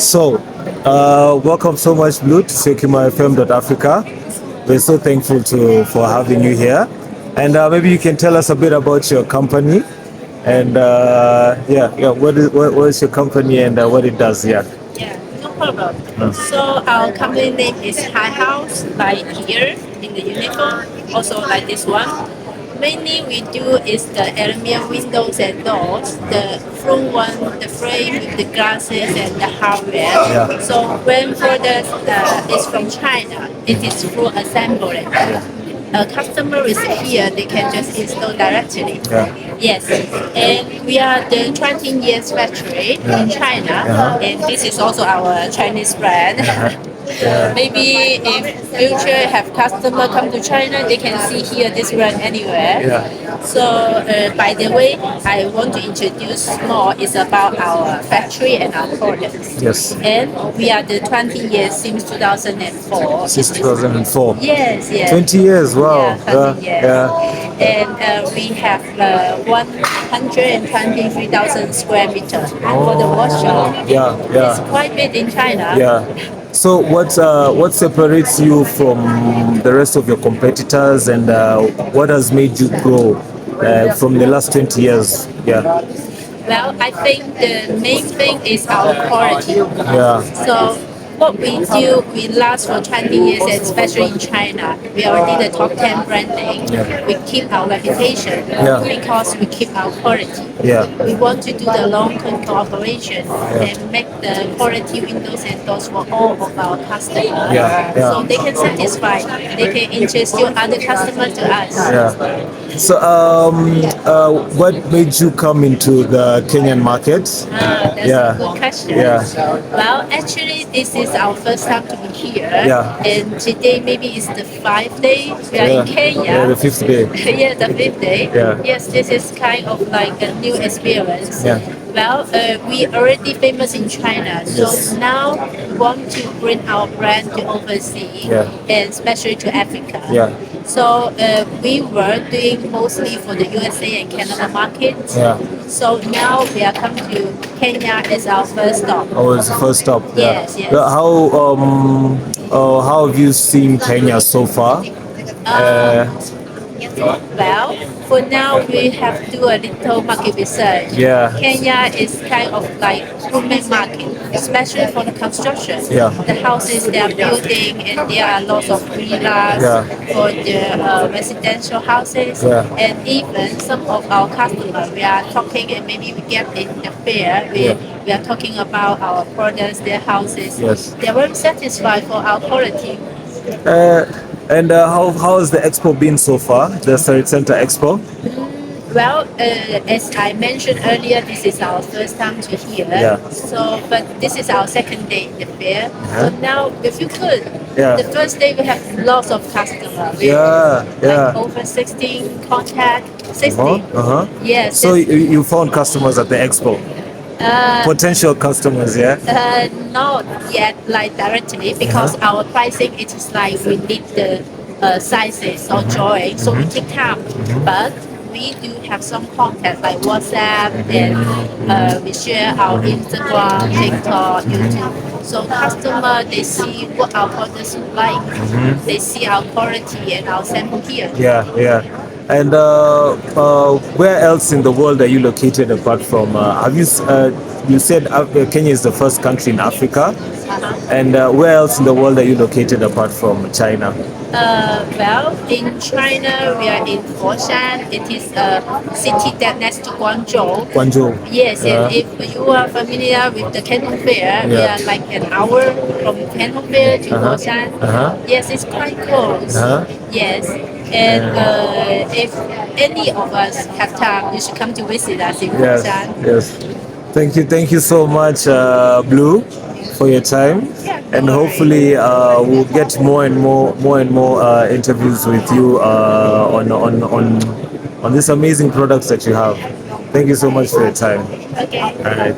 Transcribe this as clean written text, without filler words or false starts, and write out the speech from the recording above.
So, welcome so much, Blue, to Syokimaufm.Africa. We're so thankful for having you here. And maybe you can tell us a bit about your company. And what is your company and what it does? Yeah. Yeah, no problem. So our company name is Hihaus, like here in the uniform, also like this one. Mainly we do is the aluminum windows and doors, the front one, the frame with the glasses and the hardware. Yeah. So when product is from China, it is full assembly. A customer is here, they can just install directly. Yeah. Yes, and we are the 20 years factory in China, and this is also our Chinese brand. Maybe if future have customer come to China, they can see here this brand anywhere. Yeah. So by the way, I want to introduce more is about our factory and our products. Yes. And we are the 20 years since 2004. Since 2004. Yes, yes. 20 years, wow. Yeah, 20 years. Yeah. And we have 123,000 square meters for the workshop. Yeah, yeah. It's quite big in China. Yeah. So what separates you from the rest of your competitors, and what has made you grow from the last 20 years? Yeah. Well, I think the main thing is our quality. Yeah. So what we do, we last for 20 years, and especially in China. We are already the top 10 branding. Yeah. We keep our reputation because we keep our quality. Yeah. We want to do the long-term cooperation and make the quality windows and doors for all of our customers. Yeah. Yeah. So they can satisfy, they can introduce other customers to us. Yeah. So, what made you come into the Kenyan market? That's a good question. Yeah. Well, actually, this is our first time to be here. Yeah. And today maybe it's the 5th day we are in Kenya. Yeah, the 5th day. Yeah, the 5th day. Yeah. Yes, this is kind of like a new experience. Yeah. Well, we already famous in China, so Yes. now we want to bring our brand to overseas and especially to Africa. Yeah. So we were doing mostly for the USA and Canada market. Yeah. So now we are coming to Kenya as our first stop. Oh, it's the first stop. Yeah. Yes, yes. How have you seen Kenya so far? Well, for now we have to do a little market research. Yeah. Kenya is kind of like booming market, especially for the construction. Yeah. The houses they are building, and there are lots of villas for the residential houses. Yeah. And even some of our customers, we are talking, and maybe we get in the fair, we are talking about our products, their houses. Yes. They are very satisfied for our quality. And how has the expo been so far? The Surrey Center Expo? Well, as I mentioned earlier, this is our first time to here. Yeah. So, but this is our second day in the fair. So now, if you could, Yeah. the first day we have lots of customers. Yeah, yeah. Like over 16 contact, 60. Yes. So you found customers at the expo? Potential customers, yeah? Not yet like directly because our pricing it is like we need the sizes or drawing, so we take time. But we do have some contact like WhatsApp, and we share our Instagram, TikTok, YouTube. So customer they see what our products look like, they see our quality and our sample here. Yeah, yeah. And where else in the world are you located apart from? Have you you said Kenya is the first country in Africa, and where else in the world are you located apart from China? Well, in China, we are in Foshan. It is a city that next to Guangzhou. Guangzhou. Yes, and if you are familiar with the Canton Fair, we are like an hour from Canton Fair to Foshan. Yes, it's quite close. Yes, and if any of us have time, you should come to visit us in Foshan. Yes. Thank you so much, Blue, for your time. And hopefully we'll get more and more interviews with you on these amazing products that you have. Thank you so much for your time. Okay. All right.